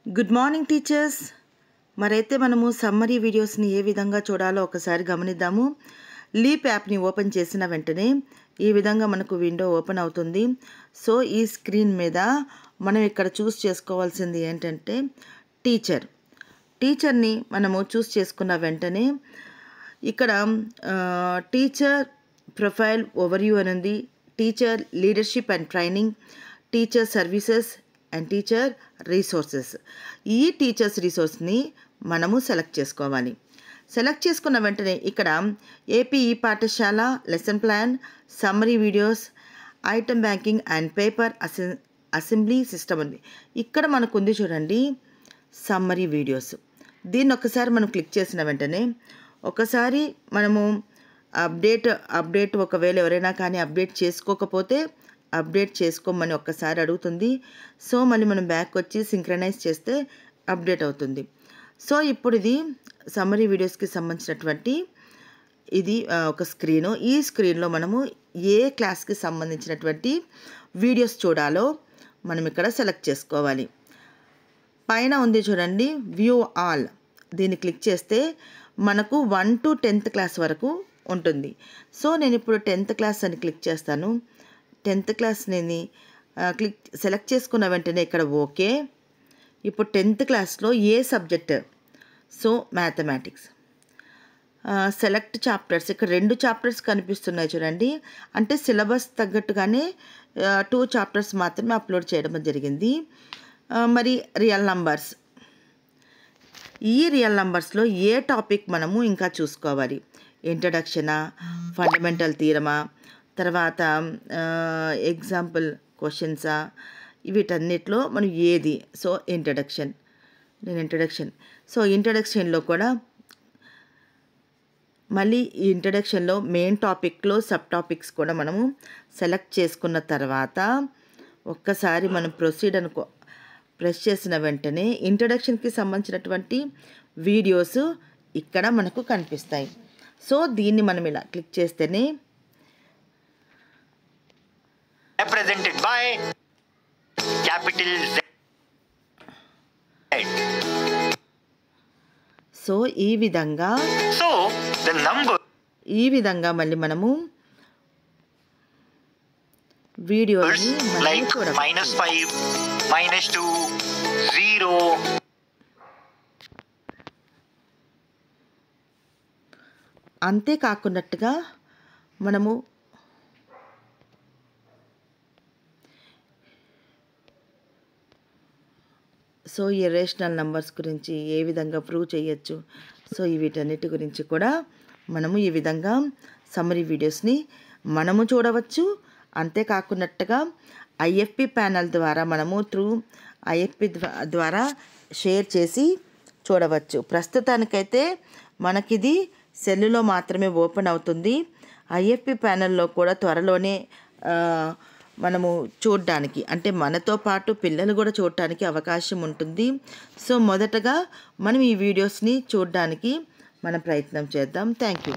Good morning teachers. మరైతే మనము summary వీడియోస్ని ఏ విధంగా చూడాలో ఒకసారి గమనిద్దాము. లీప్ యాప్ని ఓపెన్ చేసిన వెంటనే ఈ విధంగా మనకు విండో ఓపెన్ అవుతుంది. సో ఈ స్క్రీన్ మీద మనం ఇక్కడ చూస్ చేసుకోవాల్సింది ఏంటంటే టీచర్ని మనము చూస్ చేసుకున్న వెంటనే ఇక్కడ టీచర్ ప్రొఫైల్ ఓవర్వ్యూ అని ఉంది, teacher leadership and training, teacher services and teacher resources. ఈ టీచర్స్ రీసోర్స్ని మనము సెలెక్ట్ చేసుకోవాలి. సెలెక్ట్ చేసుకున్న వెంటనే ఇక్కడ ఏపీ ఈ పాఠశాల lesson plan, summary videos, item banking and paper assembly system ఉంది. ఇక్కడ మనకు ఉంది చూడండి సమ్మరీ వీడియోస్. దీన్ని ఒకసారి మనం క్లిక్ చేసిన వెంటనే ఒకసారి మనము అప్డేట్ ఒకవేళ ఎవరైనా కానీ అప్డేట్ చేసుకోకపోతే అప్డేట్ చేసుకోమని ఒక్కసారి అడుగుతుంది. సో మళ్ళీ మనం బ్యాక్ వచ్చి సింక్రనైజ్ చేస్తే అప్డేట్ అవుతుంది. సో ఇప్పుడు ఇది సమ్మరీ వీడియోస్కి సంబంధించినటువంటి ఇది ఒక స్క్రీను. ఈ స్క్రీన్లో మనము ఏ క్లాస్కి సంబంధించినటువంటి వీడియోస్ చూడాలో మనం ఇక్కడ సెలెక్ట్ చేసుకోవాలి. పైన ఉంది చూడండి వ్యూ ఆల్. దీన్ని క్లిక్ చేస్తే మనకు 1 to 10th క్లాస్ వరకు ఉంటుంది. సో నేను ఇప్పుడు 10th క్లాస్ అని క్లిక్ చేస్తాను. 10th క్లాస్ నేను సెలెక్ట్ చేసుకున్న వెంటనే ఇక్కడ ఓకే. ఇప్పుడు 10th క్లాస్లో ఏ subject? So mathematics. Select chapters. ఇక్కడ 2 చాప్టర్స్ కనిపిస్తున్నాయి చూడండి. అంటే సిలబస్ తగ్గట్టుగానే 2 చాప్టర్స్ మాత్రమే అప్లోడ్ చేయడం జరిగింది. మరి రియల్ నంబర్స్. ఈ రియల్ నంబర్స్లో ఏ టాపిక్ మనము ఇంకా చూసుకోవాలి? ఇంట్రడక్షనా, ఫండమెంటల్ థియరమా, తర్వాత ఎగ్జాంపుల్ క్వశ్చన్సా, వీటన్నిటిలో మనం ఏది? So introduction. సో ఇంట్రడక్షన్లో కూడా మళ్ళీ ఈ ఇంట్రడక్షన్లో మెయిన్ టాపిక్లో సబ్ టాపిక్స్ కూడా మనము సెలెక్ట్ చేసుకున్న తర్వాత ఒక్కసారి మనం ప్రొసీడ్ ప్రెస్ చేసిన వెంటనే ఇంట్రడక్షన్కి సంబంధించినటువంటి వీడియోస్ ఇక్కడ మనకు కనిపిస్తాయి. సో దీన్ని మనం ఇలా క్లిక్ చేస్తేనే represented by capital Z. So ఈ విధంగా మళ్ళీ మనము వీడియోని like -5, -2, 0. అంతేకాకున్నట్టుగా మనము సో ఇర్రేషనల్ నంబర్స్ గురించి ఏ విధంగా ప్రూవ్ చేయొచ్చు, సో వీటన్నిటి గురించి కూడా మనము ఈ విధంగా సమ్మరీ వీడియోస్ని మనము చూడవచ్చు. అంతేకాకున్నట్టుగా ఐఎఫ్పి ప్యానల్ ద్వారా మనము ఐఎఫ్పి ద్వారా షేర్ చేసి చూడవచ్చు. ప్రస్తుతానికైతే మనకిది సెల్లులో మాత్రమే ఓపెన్ అవుతుంది. ఐఎఫ్పి ప్యానల్లో కూడా త్వరలోనే మనము చూడడానికి, అంటే మనతో పాటు పిల్లలు కూడా చూడటానికి అవకాశం ఉంటుంది. సో మొదటగా మనం ఈ వీడియోస్ని చూడడానికి మనం ప్రయత్నం చేద్దాం. Thank you.